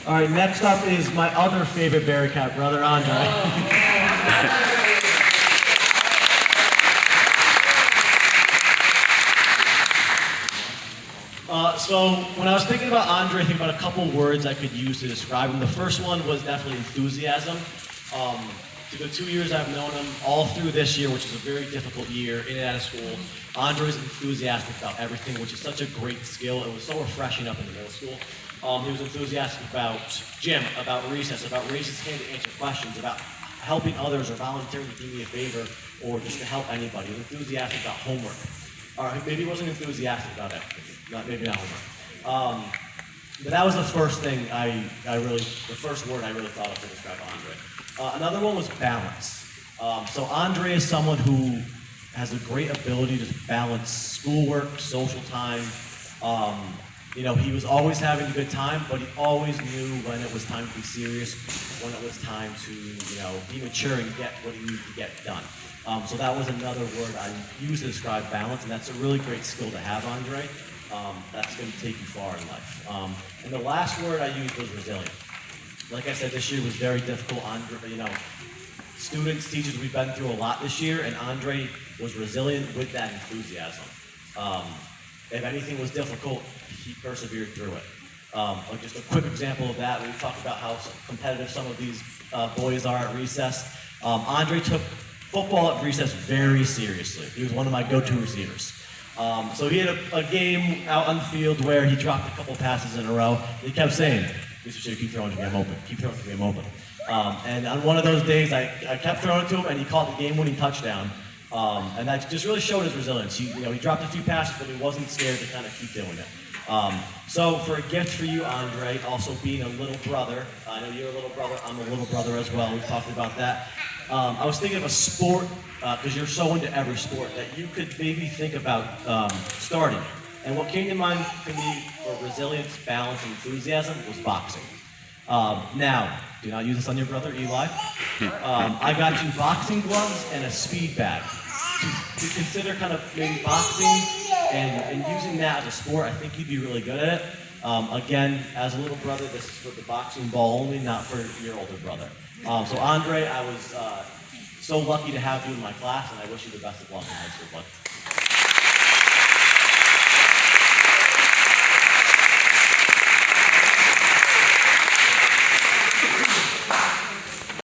All right, next up is my other favorite Bearcat brother, Andre. So when I was thinking about Andre, I think about a couple words I could use to describe him. The first one was definitely enthusiasm. For the 2 years I've known him, all through this year, which is a very difficult year in and out of school, Andre was enthusiastic about everything, which is such a great skill. It was so refreshing up in the middle school. He was enthusiastic about gym, about recess came to answer questions, about helping others or volunteering to do me a favor or just to help anybody. He was enthusiastic about homework. Or maybe he wasn't enthusiastic about it. Maybe not homework. But that was the first thing the first word I really thought of to describe Andre. Another one was balance. So Andre is someone who has a great ability to balance schoolwork, social time. He was always having a good time, but he always knew when it was time to be serious, when it was time to, be mature and get what he needed to get done. So that was another word I used to describe balance, and that's a really great skill to have, Andre. That's going to take you far in life. And the last word I used was resilient. Like I said, this year was very difficult. Andre, students, teachers, we've been through a lot this year, and Andre was resilient with that enthusiasm. If anything was difficult, he persevered through it. Like just a quick example of that, we talked about how competitive some of these boys are at recess. Andre took football at recess very seriously. He was one of my go-to receivers. So he had a game out on the field where he dropped a couple passes in a row. He kept saying, "Mr. Shea, keep throwing to me, I'm open. Keep throwing to me, I'm open." And on one of those days, I kept throwing it to him, and he caught the game-winning touchdown. And that just really showed his resilience. He dropped a few passes, but he wasn't scared to kind of keep doing it. So for a gift for you, Andre, also being a little brother, I know you're a little brother, I'm a little brother as well, we've talked about that. I was thinking of a sport, because you're so into every sport, that you could maybe think about starting. And what came to mind to me for resilience, balance, and enthusiasm was boxing. Now, do not use this on your brother, Eli. I got you boxing gloves and a speed bag. To consider kind of maybe boxing and using that as a sport, I think you'd be really good at it. Again, as a little brother, this is for the boxing ball only, not for your older brother. So Andre, I was so lucky to have you in my class, and I wish you the best of luck in high school, bud.